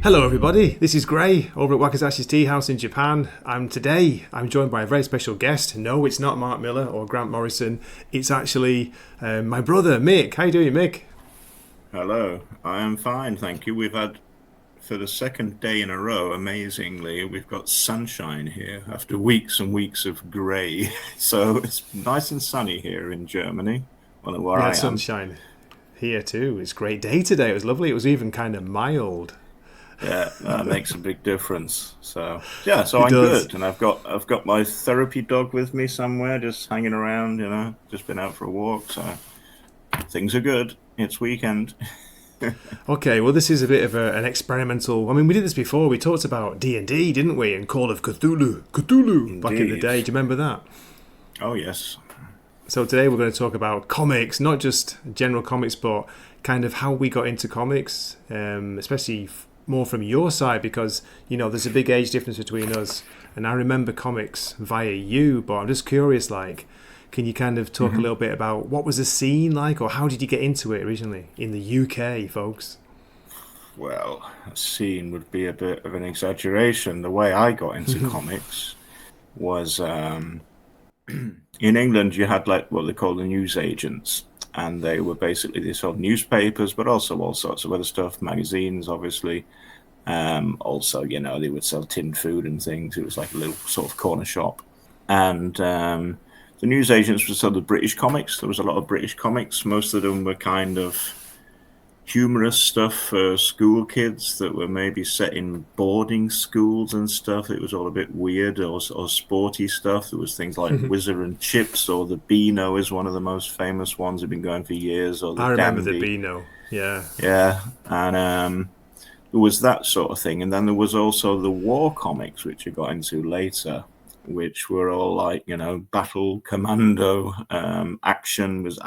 Hello everybody, this is Gray over at Wakizashi's Teahouse in Japan. Today I'm joined by a very special guest. No, it's not Mark Miller or Grant Morrison. It's actually my brother Mick. How you doing, Mick? Hello, I am fine, thank you. We've had, for the second day in a row, amazingly, we've got sunshine here after weeks and weeks of grey. So it's nice and sunny here in Germany, well, where We had I am. sunshine here too. It's a great day today. It was lovely. It was even kind of mild. Yeah, that makes a big difference. So yeah, so It I'm does. good, and I've got my therapy dog with me somewhere, just hanging around. Just been out for a walk, so things are good. It's weekend. Okay, well this is a bit of an experimental. I mean, we did this before. We talked about D&D, didn't we? And Call of Cthulhu back in the Indeed. day. Do you remember that? Oh yes. So today we're going to talk about comics, not just general comics, but kind of how we got into comics, especially more from your side, because there's a big age difference between us, and I remember comics via you. But I'm just curious, like, can you kind of talk a little bit about what was the scene like, or how did you get into it originally in the UK, folks? Well, a scene would be a bit of an exaggeration. The way I got into comics was in England, you had like what they call the news agents, and they were basically they sold newspapers, but also all sorts of other stuff, magazines, obviously. Also, they would sell tin food and things. It was like a little sort of corner shop, and the news agents would sell the British comics. There was a lot of British comics. Most of them were kind of humorous stuff for school kids that were maybe set in boarding schools and stuff. It was all a bit weird or sporty stuff. There was things like Whizzer and Chips, or the Beano is one of the most famous ones. Have been going for years, or the I remember the Dandy. Beano. Yeah. Yeah, and there was that sort of thing. And then there was also the war comics, which I got into later, which were all like, battle commando. Action was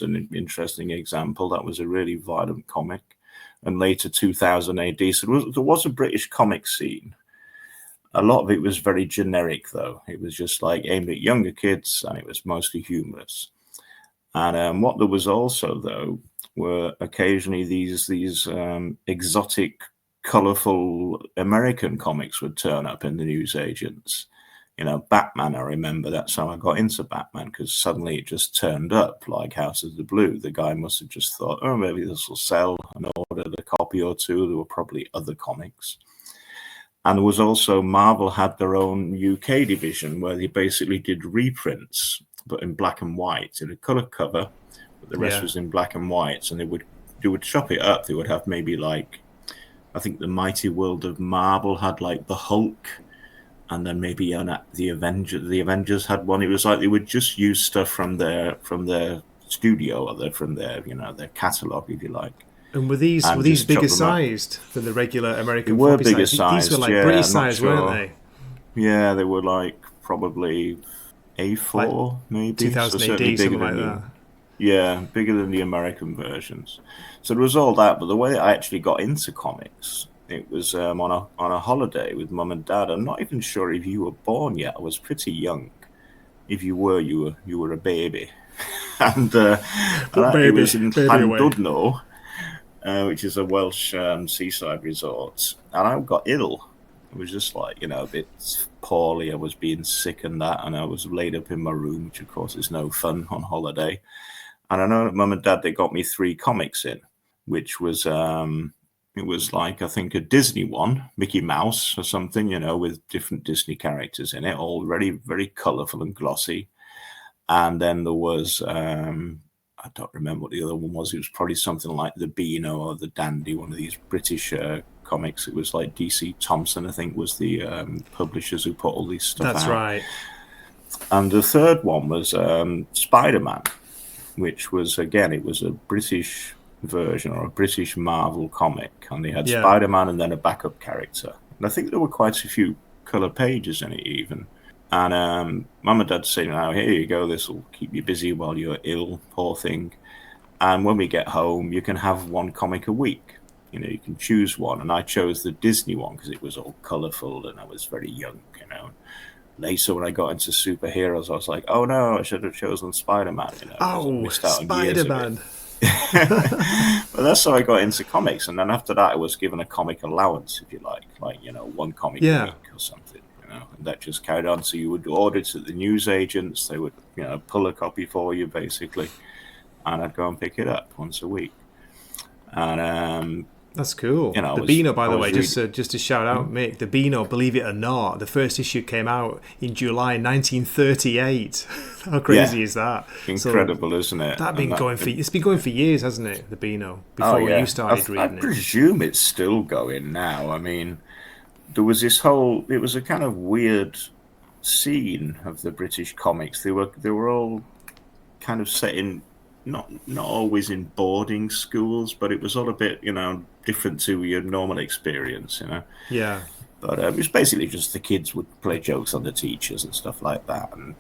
an interesting example. That was a really violent comic. And later 2000 AD. So there was a British comic scene. A lot of it was very generic, though. It was just like aimed at younger kids, and it was mostly humorous. And what there was also, though, were occasionally these exotic, colourful American comics would turn up in the newsagents. Batman, I remember that's how I got into Batman, because suddenly it just turned up like House of the Blue. The guy must have just thought, oh, maybe this will sell, and ordered a copy or two. There were probably other comics. And there was also Marvel had their own UK division where they basically did reprints, but in black and white, in a colour cover, but the rest Yeah. was in black and white. And they would chop it up. They would have maybe like, I think the Mighty World of Marvel had like the Hulk, and then maybe the Avengers. The Avengers had one. It was like they would just use stuff from their studio, or from their catalog, if you like, And were and these just bigger chop them up. sized than the regular They American were floppy bigger size? These were sized, like yeah. British I'm not size, weren't sure. they? Yeah, they were like probably Like A4, maybe. So 2000 certainly AD, bigger something than like the that. yeah, bigger than the American versions. So there was all that. But the way I actually got into comics, it was on a holiday with mum and dad. I'm not even sure if you were born yet. I was pretty young. If you were, you were a baby, and But it was baby, in baby away. Llandudno, which is a Welsh seaside resort, and I got ill. I was just like, a bit poorly. I was being sick and that, and I was laid up in my room, which of course is no fun on holiday. And I know mum and dad, they got me three comics in, which was it was like, I think, a Disney one, Mickey Mouse or something, with different Disney characters in it, all very, very colourful and glossy. And then there was I don't remember what the other one was. It was probably something like the Beano or the Dandy, one of these British comics. It was like DC Thompson, I think, was the publishers who put all this stuff That's out. right. And the third one was Spider-Man, which was, again, it was a British version, or a British Marvel comic, and they had Yeah. Spider-Man and then a backup character. And I think there were quite a few color pages in it even. And mum and dad saying, "Now here you go. This will keep you busy while you're ill, poor thing. And when we get home, you can have one comic a week. You can choose one." And I chose the Disney one because it was all colorful and I was very young. Later, when I got into superheroes, I was like, "Oh no, I should have chosen Spider-Man. I Oh, missed out on years Spider of it." Man. But that's how I got into comics, and then after that, I was given a comic allowance, if you like one comic a Yeah, week or something, and that just carried on. So you would audit at the newsagents; they would, pull a copy for you basically, and I'd go and pick it up once a week. And that's cool. I The was Beano, by I the was way, reading. just to shout out, Mick. The Beano, believe it or not, the first issue came out in July 1938. How Yeah, crazy is that? So incredible, isn't it? that And been going for it's been going for years, hasn't it? The Beano oh before you yeah, started I reading it. presume it's still going now. I mean, there was this whole. It was a kind of weird scene of the British comics. They were all kind of set in not always in boarding schools, but it was all a bit different to your normal experience. Yeah, But it was basically just the kids would play jokes on the teachers and stuff like that, and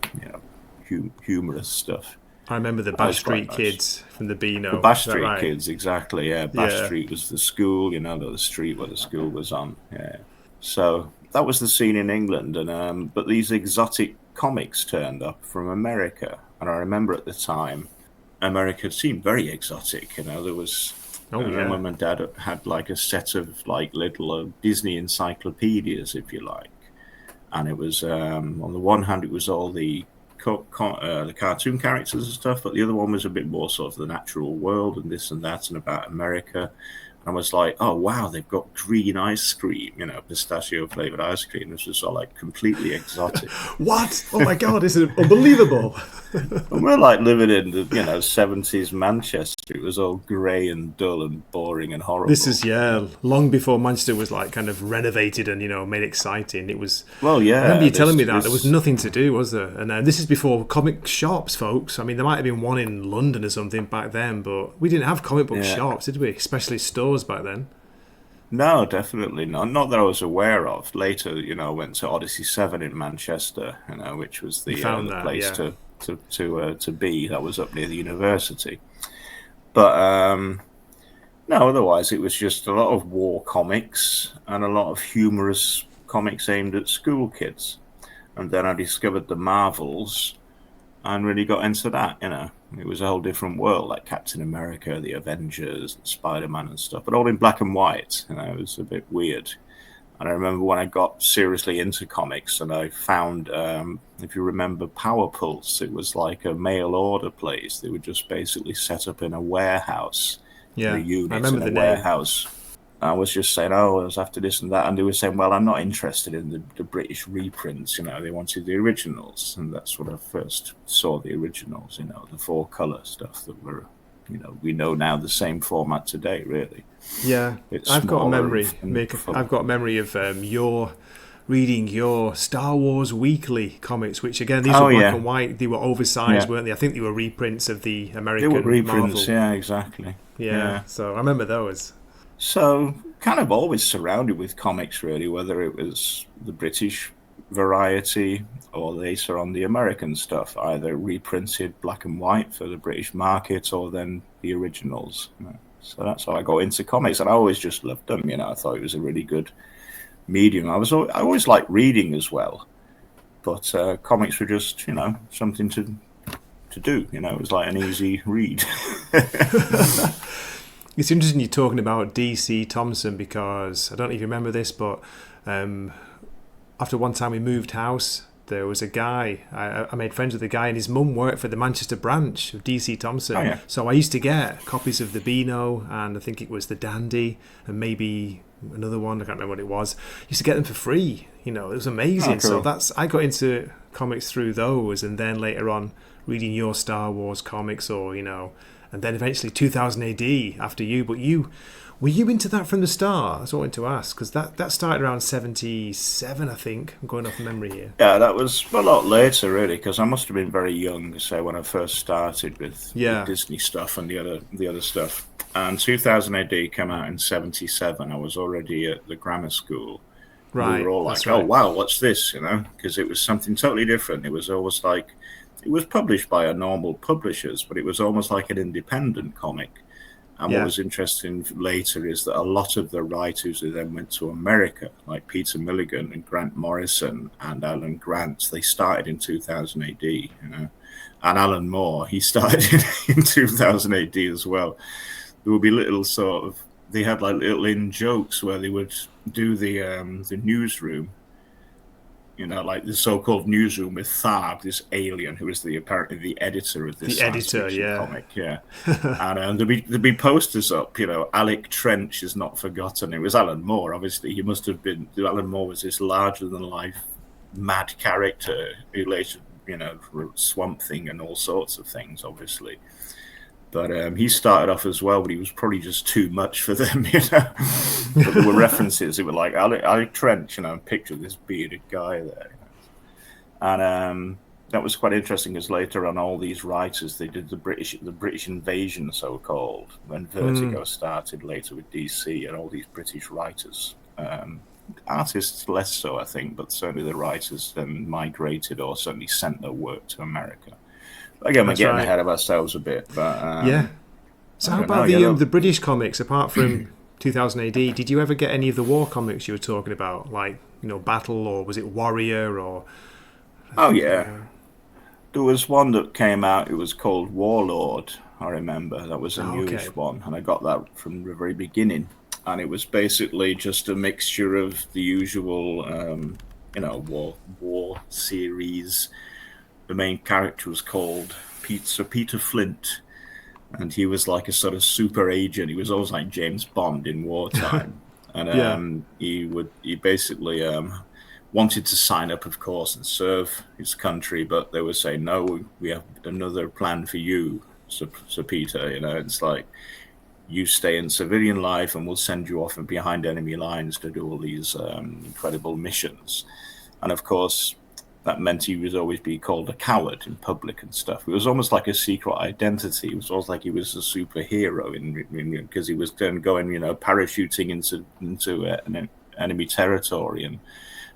humorous stuff. I remember the That Bash was quite Street nice. Kids from the The Beano. Is Bash that Street right? Kids, exactly. Yeah, Bash Yeah. Street was the school. The street where the school was on. Yeah. So that was the scene in England, and but these exotic comics turned up from America, and I remember at the time, America seemed very exotic. There was. Oh And then yeah. when my dad had like a set of like little Disney encyclopedias, if you like, and it was on the one hand it was all the cartoon characters and stuff, but the other one was a bit more sort of the natural world and this and that and about America. And I was like, oh wow, they've got green ice cream, pistachio flavored ice cream. This was all like completely exotic. What? Oh my God! This is unbelievable. And we're like living in the 70s Manchester. It was all grey and dull and boring and This horrible. is long before Manchester was like kind of renovated and made exciting. It was. Well, I remember yeah, you telling this me that there was this nothing to do, was there? And this is before comic shops, folks. I mean, there might have been one in London or something back then, but we didn't have comic book yeah. shops, did we? Especially stores back then. No, definitely not. Not that I was aware of. Later, I went to Odyssey 7 in Manchester, which was You the found that, place yeah. to be. That was up near the university. But no, otherwise it was just a lot of war comics and a lot of humorous comics aimed at school kids. And then I discovered the Marvels and really got into that. It was a whole different world, like Captain America, the Avengers, and Spider-Man and stuff, but all in black and white. It was a bit weird. And I remember when I got seriously into comics and I found, if you remember Power Pulse, it was like a mail order place. They were just basically set up in a warehouse, in a Yeah, I unit remember in a the name. warehouse. I was just saying, oh, I was after this and that. And they were saying, well, I'm not interested in the British reprints. They wanted the originals. And that's when I first saw the originals, the four color stuff that were, we know now the same format today, really. Yeah, It's I've got a smaller memory, and Mick. I've got a memory of your reading your Star Wars Weekly comics, which again, these were oh, black yeah. and white. They were oversized, Yeah. weren't they? I think they were reprints of the They were American reprints, Marvel. yeah, exactly. Yeah, Yeah. so I remember those. So, kind of always surrounded with comics, really, whether it was the British variety or later on the American stuff, either reprinted black and white for the British market or then the originals. So that's how I got into comics, and I always just loved them. I thought it was a really good medium. I always liked reading as well, but comics were just something to do. It was like an easy read. It's interesting you're talking about DC Thompson because I don't know if you remember this, but after one time we moved house, there was a guy, I made friends with a guy, and his mum worked for the Manchester branch of DC Thompson. Oh yeah, So I used to get copies of the Beano, and I think it was the Dandy, and maybe another one, I can't remember what it was. I used to get them for free. It was amazing. oh, So cool. I got into comics through those, and then later on reading your Star Wars comics, or and then eventually 2000 AD after you. But were you into that from the start? That's what I wanted to ask, because that started around 77, I think. I'm going off memory here. Yeah, that was a lot later, really, because I must have been very young, say, when I first started with Yeah, Disney stuff and the other stuff. And 2000 AD came out in 77. I was already at the grammar school. And we were right. all That's like, oh, right. wow, what's this? Because it was something totally different. It was almost like, it was published by a normal publishers, but it was almost like an independent comic. And what Yeah. was interesting later is that a lot of the writers who then went to America, like Peter Milligan and Grant Morrison and Alan Grant, they started in 2000 AD, you know. And Alan Moore, he started in 2000 AD as well. There would be little sort of, they had like little in jokes where they would do the newsroom, you know, like the so-called newsroom with Tharg, this alien who is apparently the editor of this The science editor, fiction yeah. comic, yeah. And there'd be posters up, you know, Alec Trench is not forgotten. It was Alan Moore, obviously. He must have been. Alan Moore was this larger-than-life mad character who later, you know, wrote Swamp Thing and all sorts of things, obviously. But he started off as well, but he was probably just too much for them, you know. But there were references. It were like Alec Trench, you know, and picture this bearded guy there. And that was quite interesting because later on, all these writers, they did the British invasion, so-called, when Vertigo started later with DC, and all these British writers, artists less so, I think, but certainly the writers then migrated or certainly sent their work to America. Again, we're getting ahead of ourselves a bit, but yeah. So how about the British comics? Apart from 2000 AD, did you ever get any of the war comics you were talking about, like, you know, Battle, or was it Warrior, or? Oh yeah, there was one that came out. It was called Warlord. I remember that was a newish one, and I got that from the very beginning. And it was basically just a mixture of the usual, you know, war series. The main character was called Sir Peter Flint, and he was like a sort of super agent. He was always like James Bond in wartime, and he basically wanted to sign up, of course, and serve his country, but they were saying, no, we have another plan for you, Sir Peter. You know, it's like, you stay in civilian life and we'll send you off and behind enemy lines to do all these incredible missions. And of course, that meant he would always be called a coward in public and stuff. It was almost like a secret identity. It was almost like he was a superhero because he was then going, you know, parachuting into enemy territory and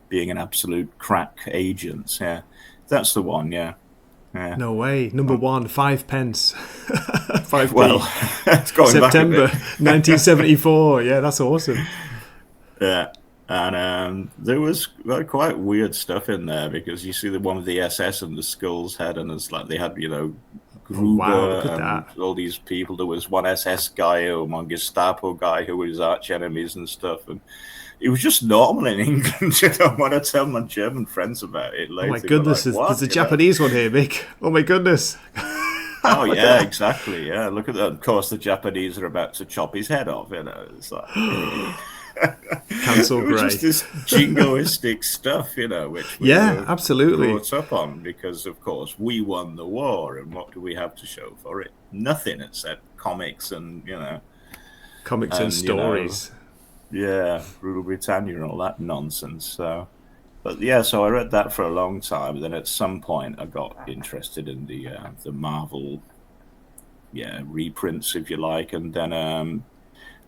being an absolute crack agent. Yeah, that's the one. Yeah. No way. Number one, 5 pence. 5p. Well, it's going September back 1974. Yeah, that's awesome. Yeah. And there was quite weird stuff in there because you see the one with the SS and the skull's head, and it's like they had, you know, Gruber and all these people. There was one SS guy, one Gestapo guy who was arch enemies and stuff, and it was just normal in England. You know, when I tell my German friends about it later, oh my goodness, like, there's a Japanese one here, Mick. Oh my goodness. Oh yeah, exactly. Yeah, look at that. Of course, the Japanese are about to chop his head off. You know, it's like Cancel Grey. Just this jingoistic stuff, you know, which we were absolutely brought up on because, of course, we won the war, and what do we have to show for it? Nothing except comics and, you know, comics and stories. You know, yeah, Rule Britannia and all that nonsense. So, but yeah, so I read that for a long time. Then at some point, I got interested in the Marvel, reprints, if you like, and then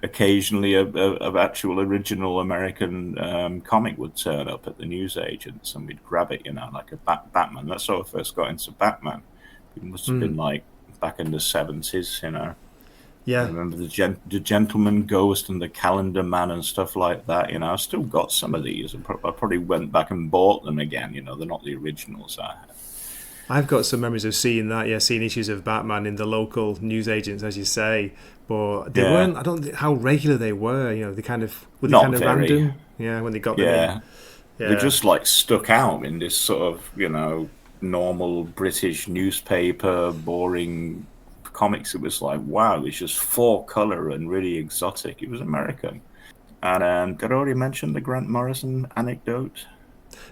occasionally a actual original American comic would turn up at the newsagents, and we'd grab it, you know, like a Batman. That's how I first got into Batman. It must have been like back in the 70s, you know. Yeah. I remember the Gentleman Ghost and the Calendar Man and stuff like that, you know. I've still got some of these. I probably went back and bought them again, you know. They're not the originals I had. I've got some memories of seeing that, seeing issues of Batman in the local newsagents, as you say. But they weren't, I don't know how regular they were, you know, were they kind of random? Yeah, when they got them in. Yeah. They just like stuck out in this sort of, you know, normal British newspaper, boring comics. It was like, wow, it's just 4-color and really exotic. It was American. And did I already mention the Grant Morrison anecdote?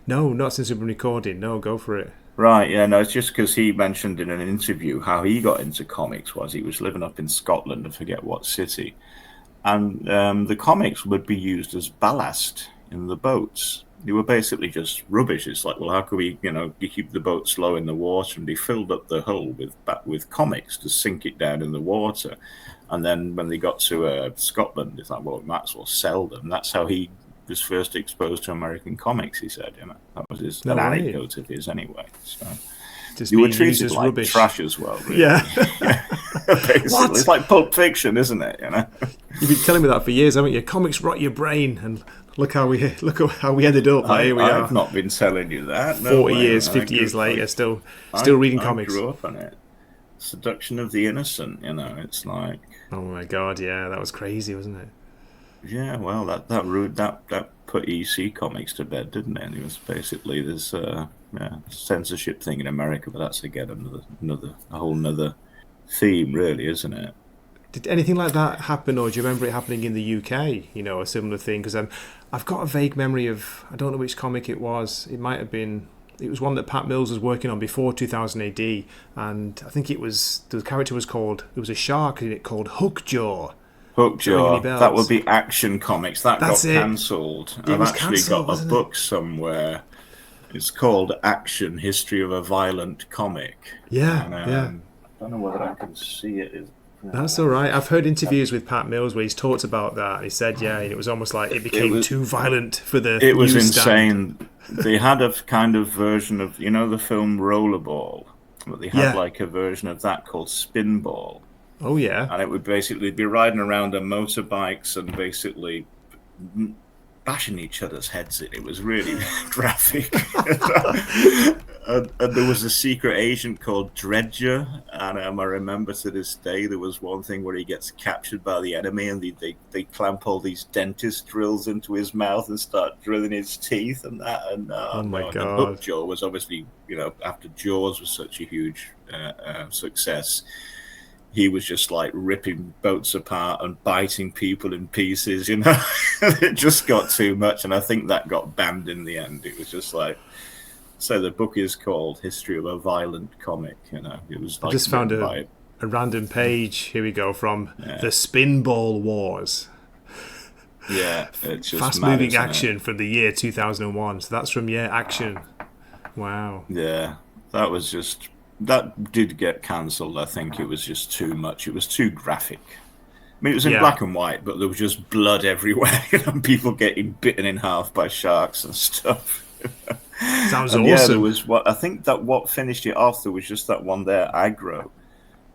No, not since we've been recording. No, go for it. Right, yeah, no, it's just because he mentioned in an interview how he got into comics was he was living up in Scotland, I forget what city, and the comics would be used as ballast in the boats. They were basically just rubbish. It's like, well, how can we, you know, you keep the boat slow in the water? And they filled up the hull with comics to sink it down in the water. And then when they got to Scotland, it's like, well, we might as well sell them. That's how he was first exposed to American comics, he said. You know, that was an anecdote of his anyway. So, just You were being used treated as like rubbish. trash as well, really. Yeah. Basically. What? It's like Pulp Fiction, isn't it? You've been telling me that for years, haven't you? Comics rot your brain, and look how we ended up. Like, here we I've are, not been telling you that. No 40 way, years, man. 50 years later, still reading I comics. grew up on it. Seduction of the innocent. It's like, Oh my god, yeah, that was crazy, wasn't it? yeah. Well, that put EC Comics to bed, didn't it? And it was basically this censorship thing in America, but that's again a whole nother theme, really, isn't it? Did anything like that happen, or do you remember it happening in the UK? A similar thing? Because I've got a vague memory of, I don't know which comic it was. It might have been, it was one that Pat Mills was working on before 2000 AD, and I think the character was called, it was a shark in it called Hookjaw. Hookjaw. That would be Action Comics. That's got cancelled. I've actually got a book somewhere. It's called Action: History of a Violent Comic. Yeah, and, yeah. I don't know whether I can see it. That's all right. I've heard interviews with Pat Mills where he's talked about that. He said, and it was almost like it became too violent for the It was newsstand. insane. They had a kind of version of, the film Rollerball, but they had like a version of that called Spinball. Oh, yeah. And it would basically be riding around on motorbikes and basically bashing each other's heads in. It was really graphic. And there was a secret agent called Dredger, and I remember to this day there was one thing where he gets captured by the enemy, and they clamp all these dentist drills into his mouth and start drilling his teeth and that. And oh my god! And Hookjaw was obviously, after Jaws was such a huge success, he was just like ripping boats apart and biting people in pieces. It just got too much, and I think that got banned in the end. It was just like. So the book is called History of a Violent Comic. It was like I just found a random page. Here we go from the Spinball Wars. Yeah, it's just fast-moving action from the year 2001. So that's from Action. Wow. Yeah, that did get cancelled. I think it was just too much. It was too graphic. I mean, it was in black and white, but there was just blood everywhere. People getting bitten in half by sharks and stuff. Sounds awesome. Yeah, there was what finished it off. There was just that one there, Aggro.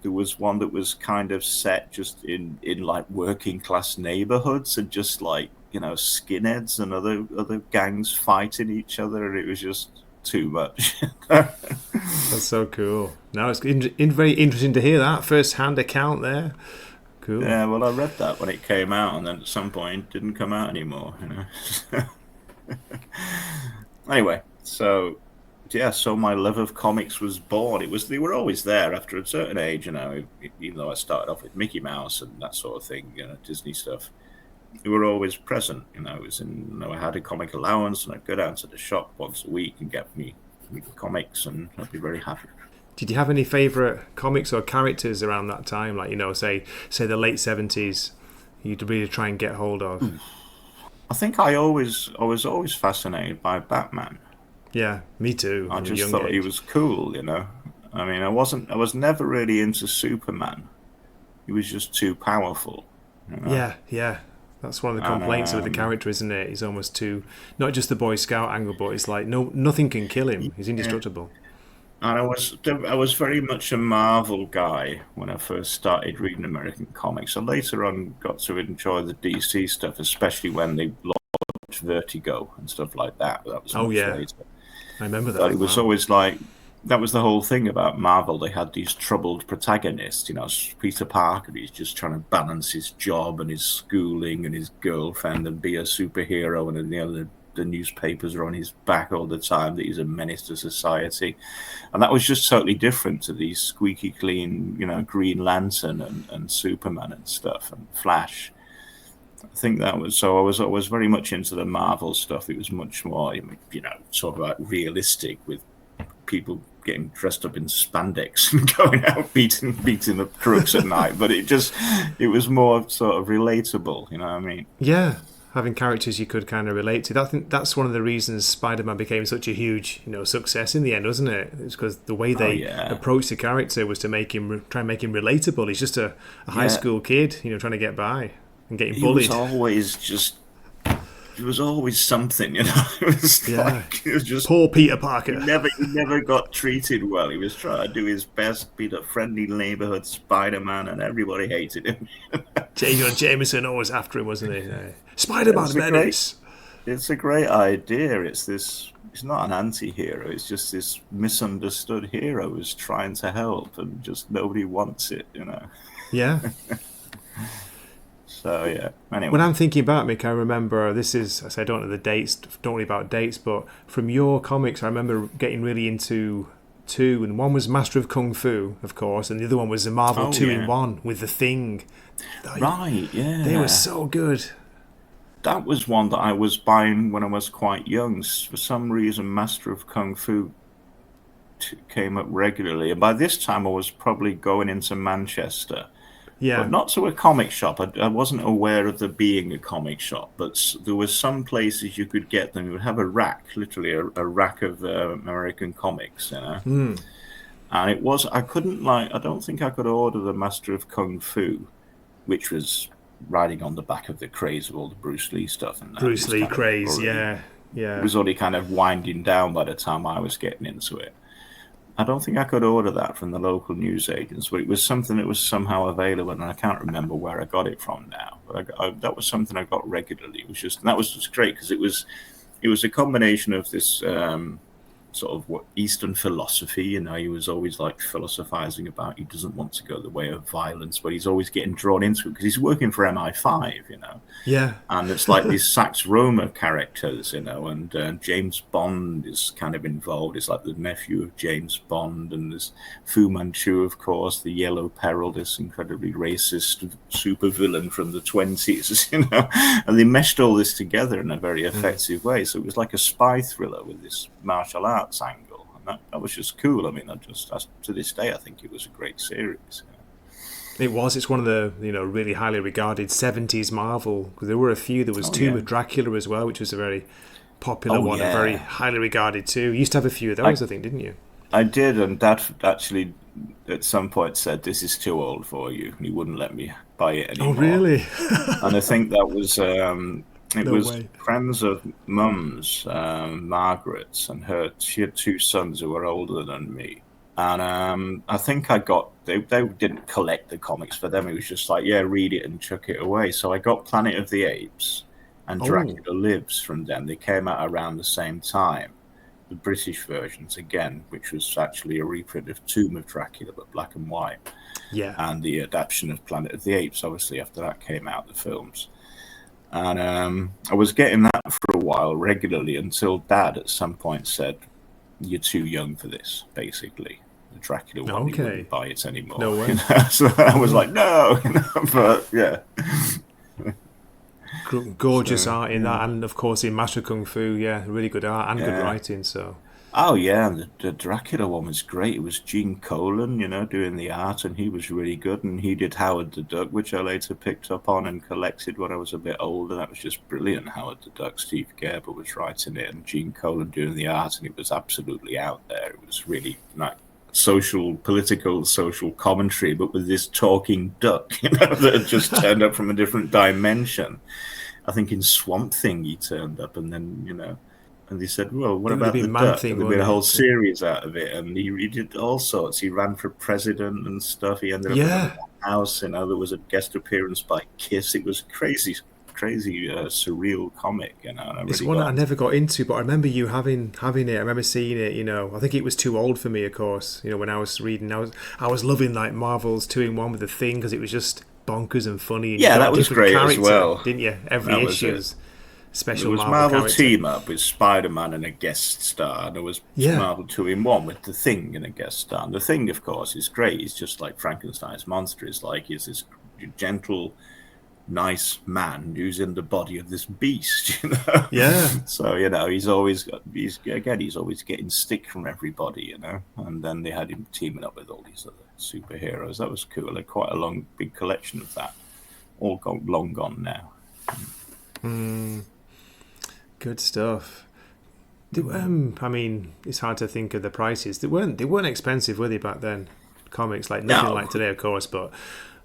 There was one that was kind of set just in like working class neighborhoods and just like skinheads and other gangs fighting each other. And it was just too much. That's so cool. Now it's very interesting to hear that first-hand account there. Cool. Yeah, well, I read that when it came out, and then at some point it didn't come out anymore. Anyway, so my love of comics was born. They were always there after a certain age, even though I started off with Mickey Mouse and that sort of thing, Disney stuff. They were always present. I had a comic allowance, and I'd go down to the shop once a week and get me comics, and I'd be very happy. Did you have any favourite comics or characters around that time? Like, say the late 70s, you'd really try and get hold of? I think I was always fascinated by Batman. Yeah, me too. I just thought he was cool, I mean, I was never really into Superman. He was just too powerful. Yeah. That's one of the complaints with the character, isn't it? He's almost too, not just the Boy Scout angle, but it's like nothing can kill him. He's indestructible. And I was very much a Marvel guy when I first started reading American comics. I later on got to enjoy the DC stuff, especially when they launched Vertigo and stuff like that. That was later. I remember that. But it was always like, that was the whole thing about Marvel. They had these troubled protagonists. Peter Parker, he's just trying to balance his job and his schooling and his girlfriend and be a superhero, and the newspapers are on his back all the time, that he's a menace to society. And that was just totally different to these squeaky clean, Green Lantern and Superman and stuff and Flash. I think that was, so I was very much into the Marvel stuff. It was much more, sort of like realistic, with people getting dressed up in spandex and going out beating the crooks at night. But it was more sort of relatable, you know what I mean? Yeah. Having characters you could kind of relate to. I think that's one of the reasons Spider-Man became such a huge, success in the end, wasn't it? It's because the way they approached the character was to try and make him relatable. He's just a high school kid, trying to get by and getting bullied. He was always just there was always something, you know. Yeah. It was just Poor Peter Parker. he never got treated well. He was trying to do his best, be the friendly neighborhood Spider-Man, and everybody hated him. J. Jonah Jameson always after him, wasn't he? It's Spider-Man a great, menace. it's a great idea. It's this. He's not an anti-hero. It's just this misunderstood hero who's trying to help, and just nobody wants it, you know. Yeah. So yeah. Anyway, When I'm thinking about Mick, I remember this is, I say I don't know the dates, don't worry about dates, but from your comics, I remember getting really into two, and one was Master of Kung Fu, of course, and the other one was the Marvel oh two yeah, in one with the Thing. right, They were yeah. so good. That was one that I was buying when I was quite young. For some reason, Master of Kung Fu came up regularly, and by this time I was probably going into Manchester, but Yeah, not to a comic shop. I wasn't aware of there being a comic shop, but there was some places you could get them. You would have a rack, literally a rack of American comics, you know. And it was I couldn't like I don't think I could order the Master of Kung Fu, which was riding on the back of the craze of all the Bruce Lee stuff, and that it Bruce was Lee kind of craze. already Yeah, it yeah. was already kind of winding down by the time I was getting into it. I don't think I could order that from the local newsagents, but it was something that was somehow available, and I can't remember where I got it from now. But that was something I got regularly. It was just and that was just great because it was a combination of this sort of what Eastern philosophy. You know, he was always like philosophizing about he doesn't want to go the way of violence, but he's always getting drawn into it because he's working for MI5. You know, Yeah. and it's like these Sax Roma characters, you know, and James Bond is kind of involved. It's like the nephew of James Bond, and there's Fu Manchu, of course, the Yellow Peril, this incredibly racist supervillain from the 20s, you know, and they meshed all this together in a very effective way. So it was like a spy thriller with this martial arts angle, and that was just cool. I mean, to this day, I think it was a great series. It was. It's one of the really highly regarded '70s Marvel. Because there were a few. There was Oh Tomb yeah, of Dracula as well, which was a very popular oh one and very yeah. highly regarded too. You used to have a few of I those, I think, didn't you? I did, and Dad actually at some point said, "This is too old for you," and he wouldn't let me buy it Oh, anymore. really? And I think that was it No was way. friends of Mum's, Margaret's, and she had two sons who were older than me. And I think they didn't collect the comics for them. It was just like, yeah, read it and chuck it away. So I got Planet of the Apes and Oh, Dracula Lives from them. They came out around the same time. The British versions again, which was actually a reprint of Tomb of Dracula, but black and white, yeah. and the adaptation of Planet of the Apes. Obviously, after that came out, the films. And I was getting that for a while regularly until Dad at some point said, "You're too young for this." Basically, the Dracula one, he Okay. wouldn't buy it anymore. No You way. know? So I was like, "No," but yeah. Gorgeous So art in yeah. that, and of course in Master Kung Fu, yeah, really good art and good Yeah. writing. So, Oh yeah, and the Dracula one was great. It was Gene Colan, doing the art, and he was really good. And he did Howard the Duck, which I later picked up on and collected when I was a bit older. That was just brilliant. Howard the Duck, Steve Gerber was writing it, and Gene Colan doing the art, and it was absolutely out there. It was really like political, social commentary, but with this talking duck, that had just turned up from a different dimension. I think in Swamp Thing he turned up, and then and they said, "Well, what it would have about the been Man duck?" Thing, And they made wouldn't a whole it? series out of it, and he did all sorts. He ran for president and stuff. He ended up in the Yeah, White House. There was a guest appearance by Kiss. It was crazy, crazy, surreal comic, and I it's really one that got I into never got into, but I remember you having it. I remember seeing it. I think it was too old for me, of course. When I was reading, I was loving like Marvel's two in one with the Thing because it was just bonkers and funny, and you Yeah, got a that was different great as character, well. didn't you? Every That was it. issue's There special was Marvel Marvel character. Team Up with Spider-Man and a guest star. And there was Yeah, Marvel 2 in 1 with The Thing and a guest star. And The Thing, of course, is great. He's just like Frankenstein's monster. He's this gentle, nice man who's in the body of this beast, yeah. So, he's always getting stick from everybody. And then they had him teaming up with all these other superheroes. That was cool. Like quite a big collection of that. All long gone now. Good stuff. I mean, it's hard to think of the prices. They weren't expensive, were they, back then? Comics, like nothing No, like today, of course, but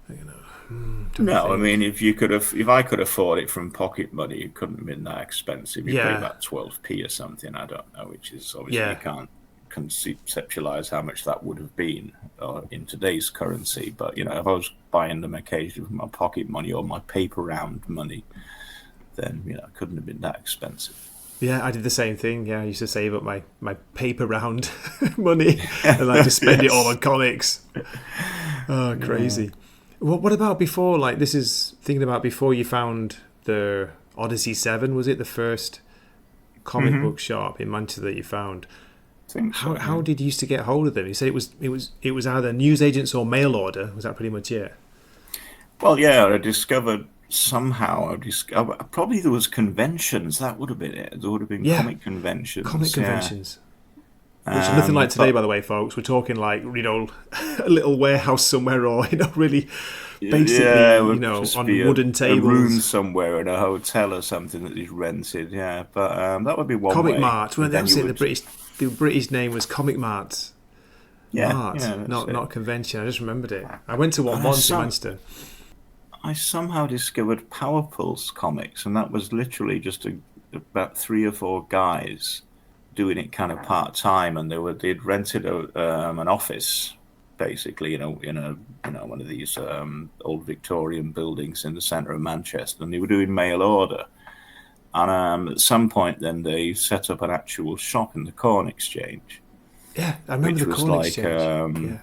you know. Trying to No, I mean, think. if I could afford it from pocket money, it couldn't have been that expensive. You pay Yeah, about 12p or something. I don't know, which is obviously you yeah, can't conceptualize how much that would have been in today's currency. But if I was buying them occasionally with my pocket money or my paper round money, then it couldn't have been that expensive. yeah. I did the same thing. Yeah, I used to save up my paper round money and like just spend it all Yes. on comics. Oh, Yeah. crazy. What about before? Like, this is thinking about before you found the Odyssey 7, was it the first comic Hmm. book shop in Manchester that you found? I think How so. Yeah. how did you used to get hold of them? You said it was either newsagents or mail order. Was that pretty much it? Well, yeah, I discovered somehow. Probably there was conventions. That would have been it. There would have been Yeah, comic comic conventions. Yeah. conventions, which are nothing like today, But by the way, folks. We're talking like a little warehouse somewhere, or really, basically, yeah, it would just on be wooden a room tables. somewhere in a hotel or something that is rented. Yeah, but that would be one Comic way. Mart. Well, And that then was you it. would, The British name was Comic Mart. yeah, Mart, yeah, that's not it. convention. I just remembered it. I went to one And once in Manchester. I somehow discovered Power Pulse comics, and that was literally just about three or four guys doing it kind of part time, and they'd rented an office basically, in a one of these old Victorian buildings in the centre of Manchester, and they were doing mail order. And at some point, then they set up an actual shop in the Corn Exchange, Yeah, I remember which the was Corn like Exchange. Yeah.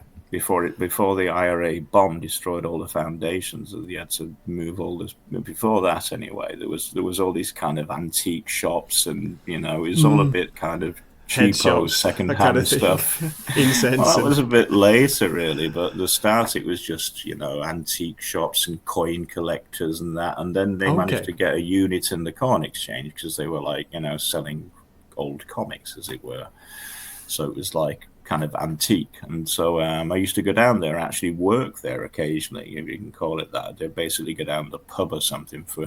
before the IRA bomb destroyed all the foundations. You had to move all this. Before that, anyway, there was all these kind of antique shops, and it was all a bit kind of Head cheapo shops, that kind second-hand of thing. stuff. Well, Incense that was and a bit later, really, but the start it was just antique shops and coin collectors and that, and then they managed okay. to get a unit in the Corn Exchange because they were like selling old comics, as it were. So it was like kind of antique. And so I used to go down there and actually work there occasionally, if you can call it that. They'd basically go down to the pub or something for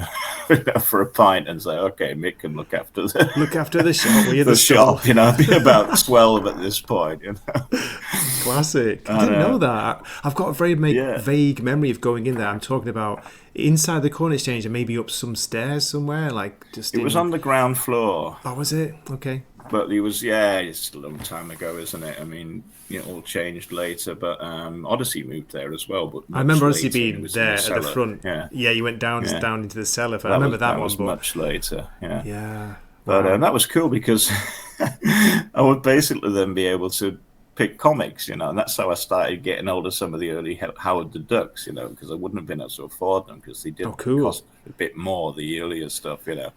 for a pint and say, okay, Mick can look after Look after the shop. Were you the the stall? shop. I'd be about 12 at this point. Classic. I And didn't know that. I've got a very yeah, vague memory of going in there. I'm talking about inside the Corn Exchange and maybe up some stairs somewhere, like just it was in. on the ground floor. Oh, was it? Okay. But it was, yeah, it's a long time ago, isn't it? I mean, it all changed later, but Odyssey moved there as well, but I much remember obviously later, and it being was in the there at the cellar. front. Yeah, Yeah, you went down yeah, down into the cellar. I remember that that one, was but much later. Yeah, yeah, but wow. that was cool because I would basically then be able to pick comics, and that's how I started getting hold of some of the early Howard the Ducks, because I wouldn't have been able to afford them because they did Oh, cool. cost a bit more, the earlier stuff. And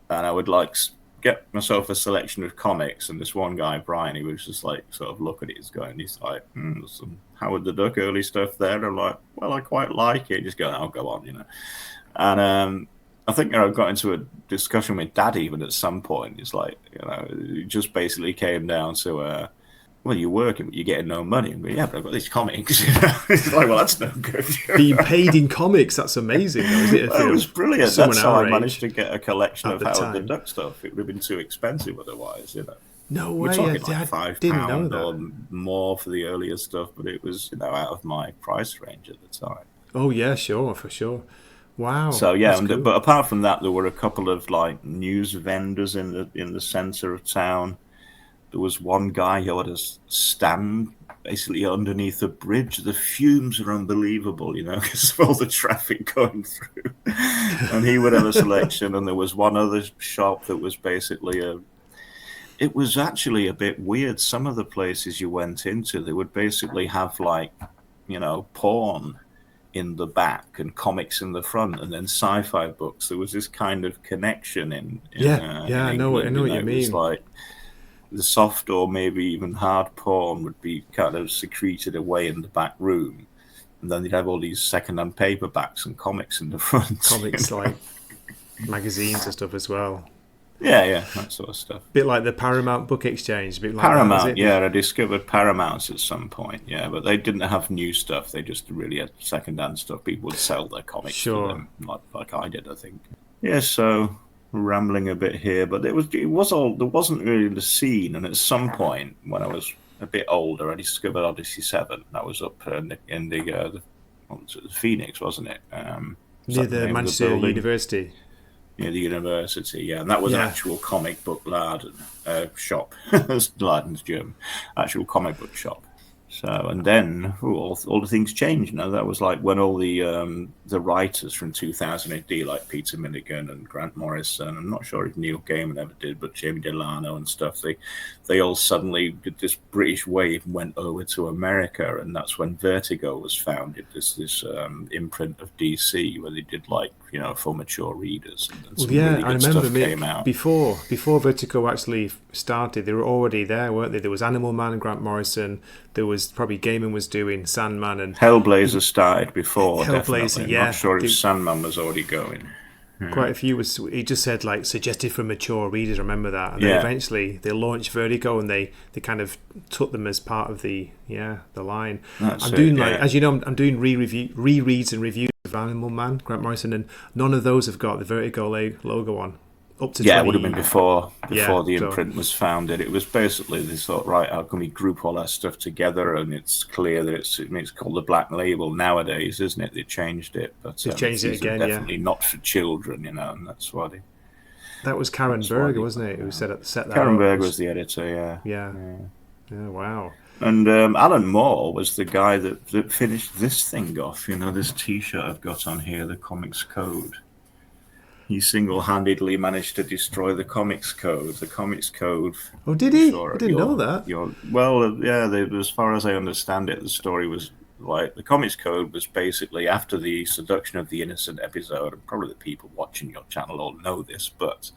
I would like get myself a selection of comics. And this one guy, Brian, he was just like sort of look at it, he's like, there's some Howard the Duck early stuff there. And I'm like, well, I quite like it. Just go, I'll go on. And I think I got into a discussion with Dad even at some point. It's like, it just basically came down to, well, you're working, but you're getting no money. And yeah, but I've got these comics. It's like, well, that's no good. Being paid in comics, that's amazing, though, is it? Well, it was brilliant. Someone That's how I our managed age to get a collection at of the Howard the time. Duck stuff. It would have been too expensive otherwise. No We're way. talking like I five didn't know pound that. or more for the earlier stuff, but it was out of my price range at the time. Oh, yeah, sure, for sure. Wow, So yeah, that's cool. but apart from that, there were a couple of like news vendors in the centre of town. There was one guy who had a stand basically underneath a bridge. The fumes are unbelievable, because of all the traffic going through. And he would have a selection. And there was one other shop that was basically it was actually a bit weird. Some of the places you went into, they would basically have like, porn in the back and comics in the front, and then sci-fi books. There was this kind of connection Yeah, yeah, in I England. know what you It was mean. like the soft or maybe even hard porn would be kind of secreted away in the back room, and then they'd have all these second-hand paperbacks and comics in the front. Comics like magazines and stuff as well. Yeah, yeah, that sort of stuff. Bit like the Paramount Book Exchange, a bit like that, was Paramount, it? yeah, I discovered Paramount at some point, yeah, but they didn't have new stuff. They just really had second-hand stuff. People would sell their comics to Sure. them, like I did, I think. Yeah, so rambling a bit here, but it was all there wasn't really the scene. And at some point, when I was a bit older, I discovered Odyssey 7. That was up in the Phoenix, wasn't it? Was Near that the the name of the Manchester building? University. Near the university, yeah, and that was an Yeah. actual comic book shop. Laden's German, actual comic book shop. So, and then all the things changed. Now that was like when all the writers from 2000 AD, like Peter Milligan and Grant Morrison. I'm not sure if Neil Gaiman ever did, but Jamie Delano and stuff. They all suddenly did this British wave and went over to America, and that's when Vertigo was founded. This imprint of DC where they did for mature readers, and Well, some yeah, really I good remember stuff came out. before Vertigo actually started. They were already there, weren't they? There was Animal Man and Grant Morrison. There was probably Gaiman was doing Sandman and Hellblazer started before, Hellblazer. definitely. I'm Yeah, not sure if Sandman was already going. quite a few was. He just said like suggested for mature readers. I remember that, and then Yeah. eventually they launched Vertigo, and they kind of took them as part of the line. That's I'm it, doing yeah. as you know, I'm doing rereads and reviews of Animal Man, Grant Morrison, and none of those have got the Vertigo logo on. Up to Yeah, 20, it would have been before Yeah, the so- imprint was founded. It was basically they thought, right, how can we group all that stuff together? And it's clear that it's called the Black Label nowadays, isn't it? They changed it, but They've changed it these are again, yeah. definitely not for children, and that's why they. That was Karen That's why Berger, they- wasn't it? Who set that Karen up? Berger was the editor, yeah. Yeah. Yeah, wow. And Alan Moore was the guy that finished this thing off. This T-shirt I've got on here, the Comics Code. He single-handedly managed to destroy the Comics Code. The Comics Code. Oh, did he? Sure, I didn't know that. As far as I understand it, the story was like the Comics Code was basically after the Seduction of the Innocent episode, and probably the people watching your channel all know this, but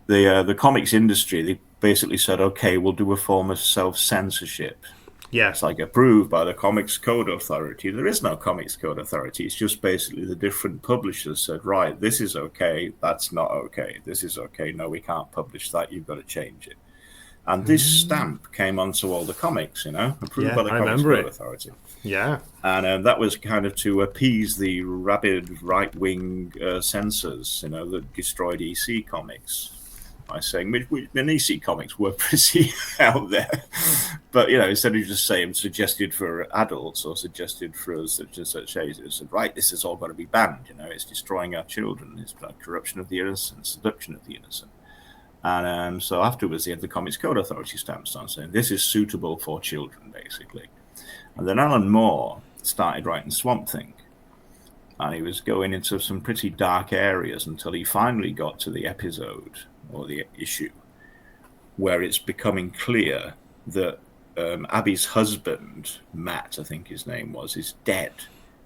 the comics industry, they basically said, okay, we'll do a form of self-censorship. Yeah. It's like approved by the Comics Code Authority. There is no Comics Code Authority. It's just basically the different publishers said, right, this is okay, that's not okay. This is okay, no, we can't publish that. You've got to change it. And this stamp came onto all the comics, approved by the Comics Code Authority. Yeah. And that was kind of to appease the rabid right-wing censors, that destroyed EC Comics. By saying the EC comics were pretty out there, but instead of just saying suggested for adults or suggested for us such age, it said, right, this has all got to be banned. It's destroying our children. It's like corruption of the innocent, seduction of the innocent. And so afterwards, they had the Comics Code Authority stamps on saying this is suitable for children, basically. And then Alan Moore started writing Swamp Thing. And he was going into some pretty dark areas until he finally got to the episode or the issue where it's becoming clear that Abby's husband, Matt, I think his name was, is dead.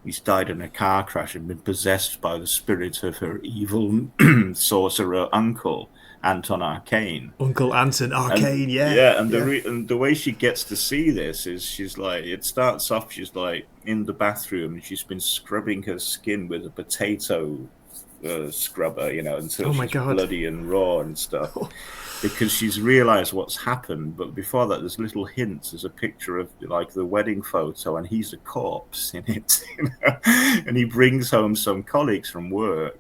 He's died in a car crash and been possessed by the spirit of her evil sorcerer uncle, Anton Arcane. Uncle Anton Arcane, and the way she gets to see this is she's like, it starts off, she's like in the bathroom and she's been scrubbing her skin with a potato scrubber, until she's bloody and raw and stuff, because she's realized what's happened. But before that, there's little hints. There's a picture of like the wedding photo, and he's a corpse in it, and he brings home some colleagues from work,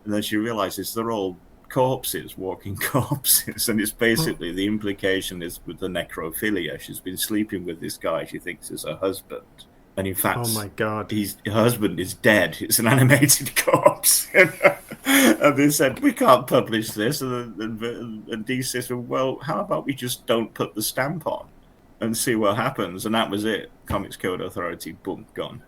and then she realizes they're all corpses, walking corpses, and it's basically the implication is with the necrophilia. She's been sleeping with this guy she thinks is her husband. And in fact, oh my God, her husband is dead. It's an animated corpse. And they said, we can't publish this. And DC said, well, how about we just don't put the stamp on and see what happens? And that was it. Comics Code Authority, boom, gone.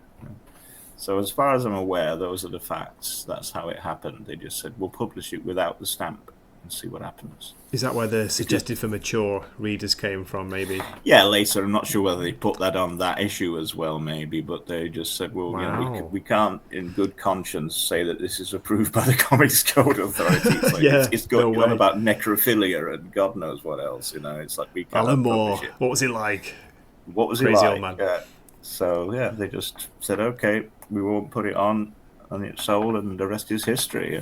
So as far as I'm aware, those are the facts. That's how it happened. They just said, we'll publish it without the stamp and see what happens. Is that where the suggested for mature readers came from, maybe? Yeah, later. I'm not sure whether they put that on that issue as well, maybe, but they just said, well, we can't, in good conscience, say that this is approved by the Comics Code Authority. It's like, it's going on about necrophilia and God knows what else, It's like we can't Alan Moore, publish it. what was it like? What was Crazy it old like? man. So, they just said, okay, we won't put it on, and it's sold, and the rest is history,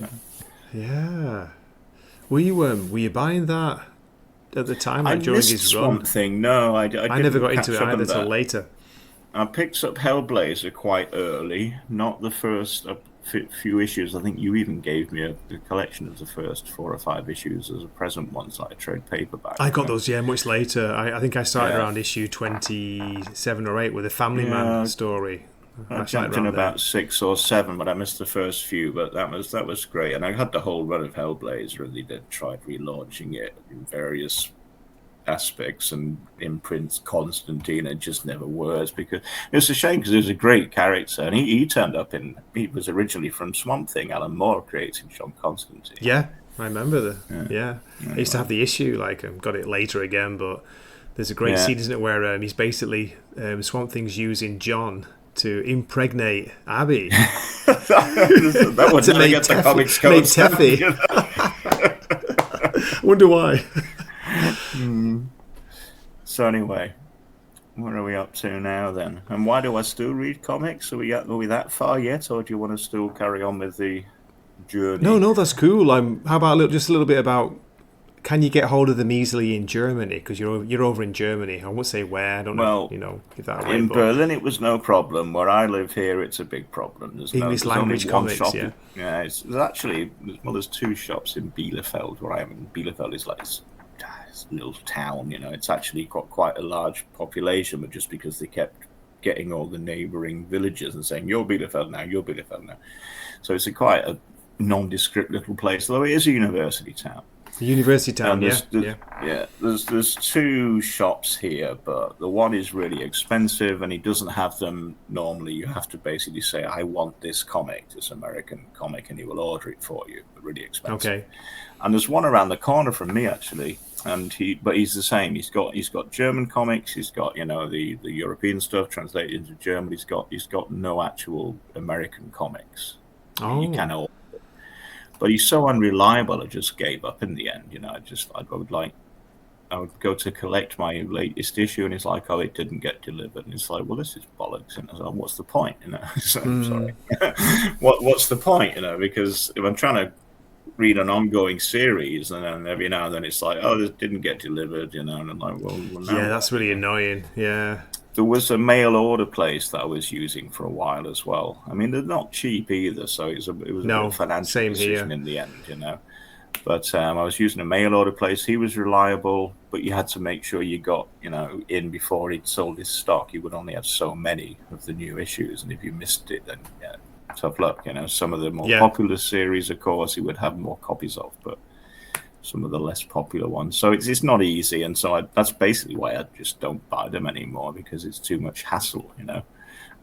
Yeah. Were you buying that at the time, like during his Swamp run? Thing. No, I never got into it either till later. I picked up Hellblazer quite early, not the first few issues. I think you even gave me a collection of the first 4 or 5 issues as a present once, like a trade paperback. I got those, much later. I think I started around issue 27 or 8 with a Family Man story. I That's right jumped in around there. about 6 or 7, but I missed the first few. But that was great, and I had the whole run of Hellblazer, and they did tried relaunching it in various aspects and imprints. Constantine, it just never works because it's a shame because he was a great character, and he turned up in. He was originally from Swamp Thing. Alan Moore created John Constantine. Yeah, I remember the. Yeah. Yeah, I used to have Anyway, the issue. Like, got it later again, but there's a great yeah. scene, isn't it, where he's basically Swamp Thing's using John to impregnate Abby That would to never make get the comics make code stamp. Teffy. Wonder why. So anyway, what are we up to now then? And why do I still read comics? Are we that far yet, or do you want to still carry on with the No, journey? no, that's cool. How about just a little bit about? Can you get hold of them easily in Germany? Because you're over in Germany. I won't say where. I don't know. Well, Give that away. in But Berlin it was no problem. Where I live here, it's a big problem. English There's only language one comics, shop. yeah. Yeah, there's actually there's 2 shops in Bielefeld where I am. And Bielefeld is like this little town. It's actually got quite a large population, but just because they kept getting all the neighbouring villages and saying you're Bielefeld now, you're Bielefeld now, so it's quite a nondescript little place. Though it is a university town. University town, And yeah, yeah. there's 2 shops here, but the one is really expensive, and he doesn't have them normally. You have to basically say, "I want this comic, this American comic," and he will order it for you. But really expensive. Okay. And there's one around the corner from me actually, and he's the same. He's got German comics. He's got the European stuff translated into German. He's got no actual American comics. You Oh, can order. But he's so unreliable, I just gave up in the end. I would go to collect my latest issue, and it's like, oh, it didn't get delivered. And it's like, well, this is bollocks. And I was like, what's the point? So, sorry. What's the point? Because if I'm trying to read an ongoing series, and then every now and then it's like, oh, this didn't get delivered. And I'm like, well now yeah. what? That's really annoying. Yeah. There was a mail order place that I was using for a while as well. I mean, they're not cheap either, so it was a bit No, of a financial same decision here. in the end. But I was using a mail order place. He was reliable, but you had to make sure you got in before he'd sold his stock. He would only have so many of the new issues, and if you missed it, then tough luck. Some of the more Yeah. popular series, of course, he would have more copies of, but some of the less popular ones. So it's not easy, and so that's basically why I just don't buy them anymore, because it's too much hassle. I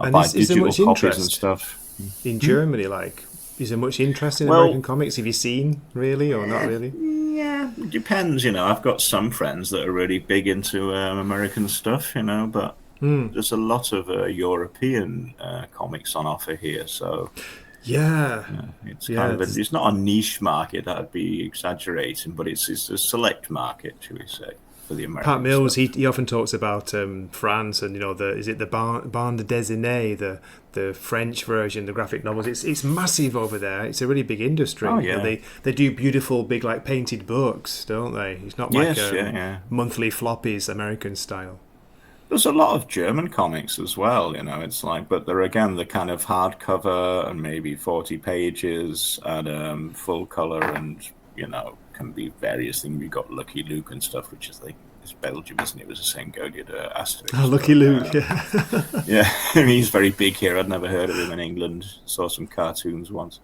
And buy is there digital much copies and interest stuff. in Germany? Like, is there much interest in Well, American comics? Have you seen really or not really? yeah, it depends. I've got some friends that are really big into American stuff. But there's a lot of European comics on offer here, so. Yeah. It's Yeah. it's not a niche market, that'd be exaggerating, but it's a select market, shall we say, for the Pat American Mills, stuff. he often talks about France and is it the bande dessinée, the French version, the graphic novels. It's massive over there. It's a really big industry. Oh yeah, They do beautiful big like painted books, don't they? It's not like yes, yeah. monthly floppies American style. There's a lot of German comics as well, It's like, but they're again the kind of hardcover and maybe 40 pages and full color, and can be various things. We've got Lucky Luke and stuff, which is like it's Belgium, isn't it? It was the same go did Asterix. Oh, Lucky Luke, yeah. Yeah, I mean, he's very big here. I'd never heard of him in England. Saw some cartoons once.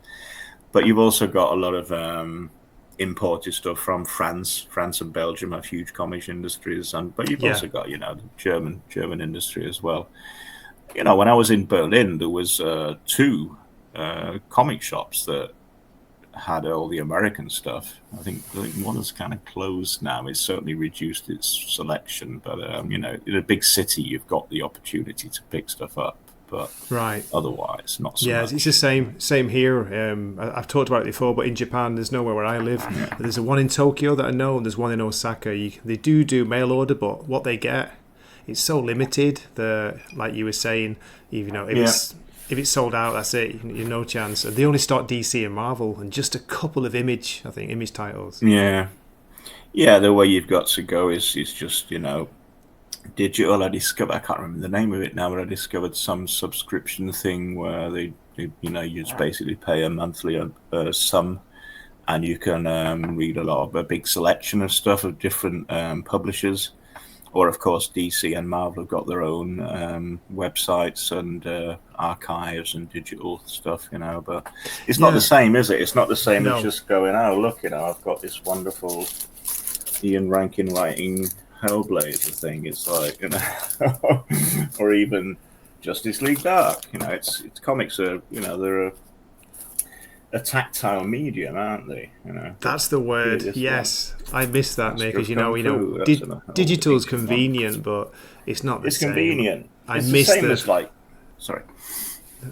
But you've also got a lot of imported stuff from France. France and Belgium have huge comics industries, but you've Yeah. also got the German industry as well. When I was in Berlin, there was 2 comic shops that had all the American stuff. I think one is kind of closed now. It's certainly reduced its selection, but in a big city, you've got the opportunity to pick stuff up. But Right. otherwise, not so Yeah, much. it's the same here. I've talked about it before, but in Japan, there's nowhere where I live. There's a one in Tokyo that I know, and there's one in Osaka. They do mail order, but what they get, it's so limited. Like you were saying, if it's sold out, that's it. You're no chance. And they only stock DC and Marvel, and just a couple of image titles. Yeah. Yeah, the way you've got to go is just, digital. I can't remember the name of it now, but I discovered some subscription thing where they you just basically pay a monthly sum, and you can read a big selection of stuff of different publishers, Or, of course, DC and Marvel have got their own websites and archives and digital stuff, but it's not the same, is it? It's not the same as just going, oh, look, I've got this wonderful Ian Rankin writing Hellblazer thing. It's like, or even Justice League Dark. It's comics are, they're a tactile medium, aren't they? That's the word. Yes, I miss that, mate. Because digital's convenient, but it's not the same. It's convenient. I miss sorry.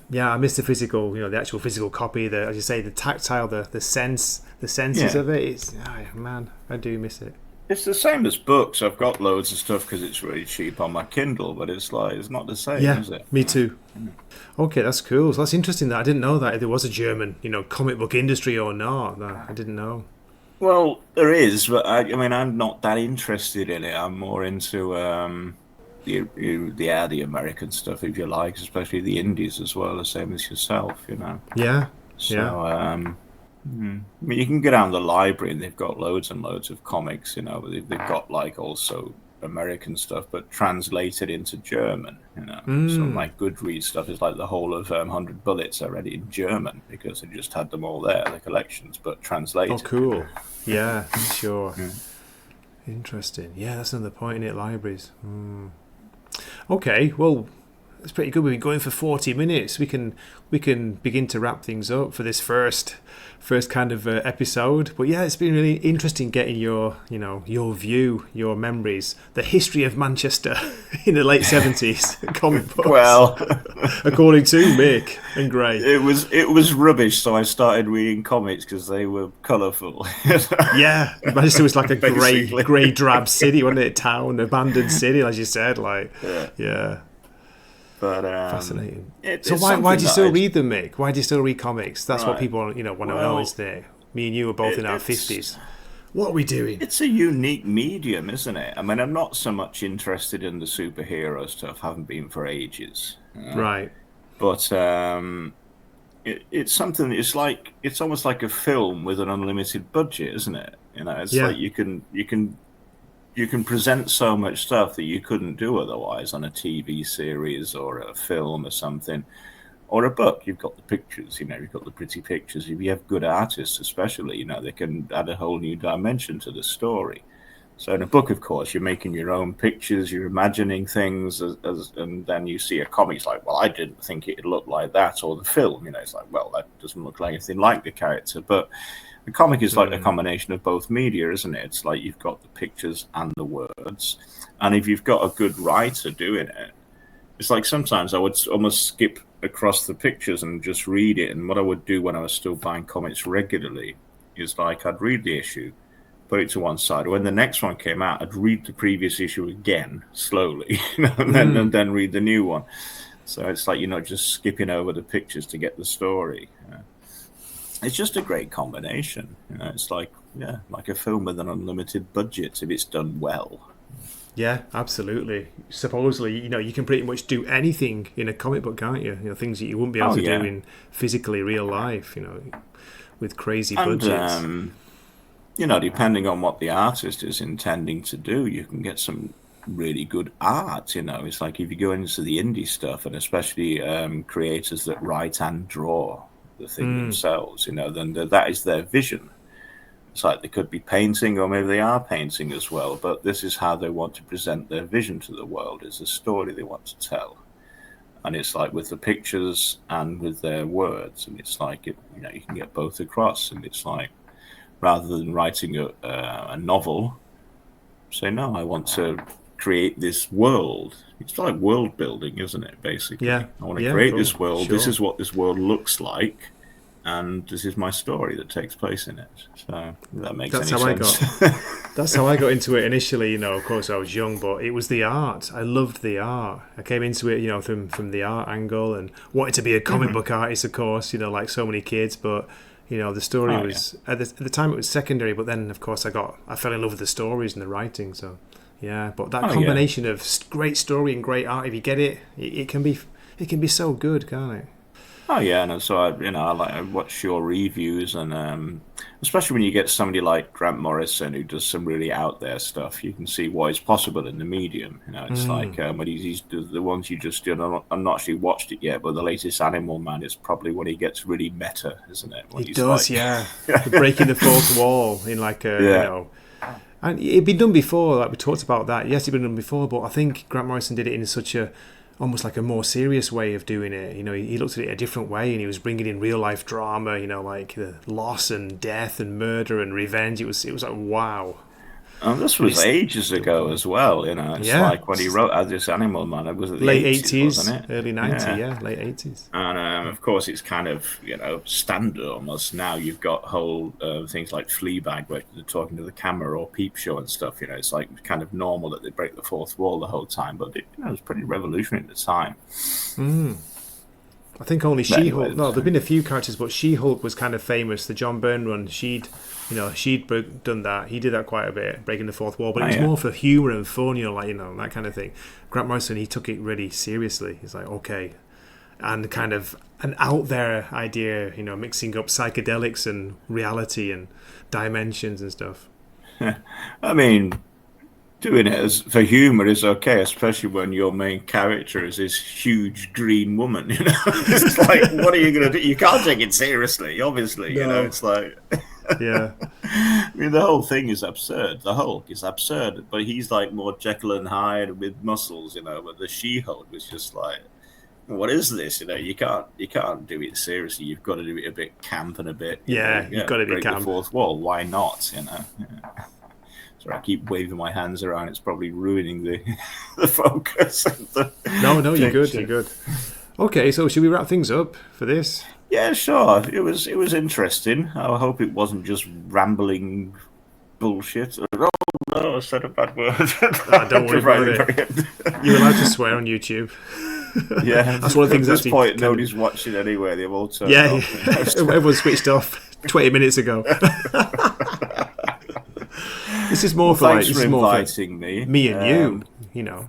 Yeah, I miss the physical. The actual physical copy. As you say, the tactile, the senses of it. It's man, I do miss it. It's the same as books. I've got loads of stuff because it's really cheap on my Kindle, but it's not the same, is it? Me too. Okay, that's cool. So that's interesting. That I didn't know that if there was a German, comic book industry or not. I didn't know. Well, there is, but I'm not that interested in it. I'm more into the American stuff, if you like, especially the indies as well, the same as yourself, Yeah. So, you can go down the library and they've got loads and loads of comics, they've got also American stuff, but translated into German, So my Goodreads stuff is like the whole of 100 Bullets I read in German because they just had them all there, the collections, but translated. Oh, cool. Yeah, sure. Interesting. Yeah, that's another point in it, libraries. Okay, well, it's pretty good. We've been going for 40 minutes. We can begin to wrap things up for this first kind of episode. But yeah, it's been really interesting getting your view, your memories, the history of Manchester in the late 70s comic books. Well, according to Mick and Gray, it was rubbish. So I started reading comics because they were colourful. Yeah, Manchester was like a grey drab city, wasn't it? Town, abandoned city, as you said. Yeah. But, fascinating. So why do you still read them, Mick? Why do you still read comics? That's what people want to know, isn't it? Me and you are both in our 50s. What are we doing? It's a unique medium, isn't it? I'm not so much interested in the superhero stuff. Haven't been for ages. Right. But it's something. It's almost like a film with an unlimited budget, isn't it? It's like you can present so much stuff that you couldn't do otherwise on a TV series or a film or something, or a book. You've got the pictures, you've got the pretty pictures. If you have good artists, especially, they can add a whole new dimension to the story. So in a book, of course, you're making your own pictures, you're imagining things, and then you see a comic. It's like, well, I didn't think it'd look like that, or the film. It's like, well, that doesn't look like anything like the character, but the comic is like a combination of both media, isn't it? It's like you've got the pictures and the words. And if you've got a good writer doing it, it's like sometimes I would almost skip across the pictures and just read it. And what I would do when I was still buying comics regularly is like I'd read the issue, put it to one side. When the next one came out, I'd read the previous issue again, slowly, and then read the new one. So it's like you're not just skipping over the pictures to get the story. It's just a great combination. It's like a film with an unlimited budget if it's done well. Yeah, absolutely. Supposedly, you can pretty much do anything in a comic book, can't you? Things that you wouldn't be able to do in physically real life, with crazy budgets. Depending on what the artist is intending to do, you can get some really good art. It's like if you go into the indie stuff, and especially creators that write and draw the thing themselves, then that is their vision. It's like they could be painting, or maybe they are painting as well, but this is how they want to present their vision to the world, is the story they want to tell. And it's like with the pictures and with their words, and it's like you can get both across. And it's like, rather than writing a novel, say, no, I want to create this world. It's like world building, isn't it, basically? Yeah. I want to create this world. Sure. This is what this world looks like, and this is my story that takes place in it. So that makes sense. That's how I got into it initially. Of course I was young, but it was the art. I loved the art. I came into it, from the art angle, and wanted to be a comic book artist, of course, like so many kids. But the story was at the time it was secondary. But then, of course, I fell in love with the stories and the writing. So. Yeah, but that combination of great story and great art, if you get it, it can be so good, can't it? Oh yeah, and so I watch your reviews, and especially when you get somebody like Grant Morrison who does some really out there stuff, you can see what is possible in the medium. It's like when he's the ones you just did. I've not actually watched it yet, but the latest Animal Man is probably when he gets really meta, isn't it? When It he's does, like, yeah. The breaking the fourth wall in like a, yeah, and it'd been done before. Like we talked about that. Yes, it'd been done before, but I think Grant Morrison did it in such a, almost like a more serious way of doing it. He looked at it a different way, and he was bringing in real life drama. Like the loss and death and murder and revenge. It was like wow. and this was ages ago as well. It's Yeah, like when he wrote out this Animal Man, it was at the late 80s, '80s, wasn't it? early '90s. Yeah. Yeah, late '80s. And of course, it's kind of standard almost now. You've got whole things like Fleabag, where they're talking to the camera, or Peep Show and stuff. It's like kind of normal that they break the fourth wall the whole time, but it was pretty revolutionary at the time. I think only But She-Hulk. anyways, No, there've been a few characters, but She-Hulk was kind of famous. The John Byrne run, she'd done that. He did that quite a bit, breaking the fourth wall. But it was more for humour and fun, that kind of thing. Grant Morrison, he took it really seriously. He's like, okay, and kind of an out there idea, mixing up psychedelics and reality and dimensions and stuff. I mean, doing it for humor is okay, especially when your main character is this huge green woman. It's like, what are you going to do? You can't take it seriously, obviously. No. It's like, yeah. I mean, the whole thing is absurd. The Hulk is absurd, but he's like more Jekyll and Hyde with muscles, But the She-Hulk was just like, what is this? You can't do it seriously. You've got to do it a bit camp and a bit. You've got to be break camp. the fourth wall. Why not? Yeah. So I keep waving my hands around. It's probably ruining the focus. No, you're good. You're good. Okay, so should we wrap things up for this? Yeah, sure. It was interesting. I hope it wasn't just rambling bullshit. Oh no, I said a bad word. Don't worry about it. You're allowed to swear on YouTube. Yeah, that's one of the things. At this point, nobody's watching anyway. They've all turned off. Everyone switched off 20 minutes ago. This is more for thanks for inviting me. Me and you.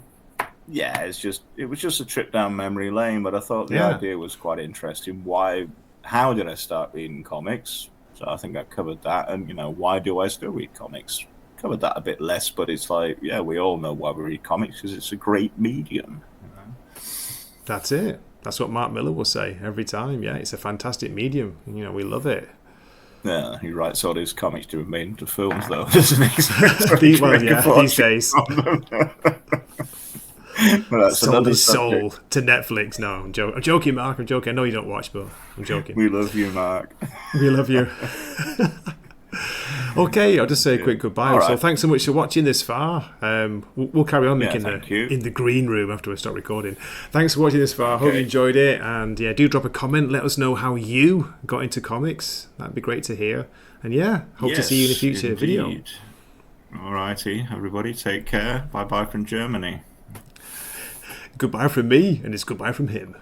Yeah, it was just a trip down memory lane, but I thought the idea was quite interesting. How did I start reading comics? So I think I covered that, and why do I still read comics? Covered that a bit less, but it's like, yeah, we all know why we read comics, because it's a great medium. That's it. That's what Mark Miller will say every time. Yeah, it's a fantastic medium. We love it. Yeah, he writes all his comics to be made into films, though, doesn't he? These days. Sold his soul to Netflix. No, I'm joking, Mark. I'm joking. I know you don't watch, but I'm joking. We love you, Mark. We love you. Okay, I'll just say a quick goodbye. Right. So thanks so much for watching this far. We'll carry on making in the green room after we stop recording. Thanks for watching this far. Hope you enjoyed it, and do drop a comment. Let us know how you got into comics. That'd be great to hear. And hope to see you in a future video. Alrighty, everybody, take care. Bye bye from Germany. Goodbye from me, and it's goodbye from him.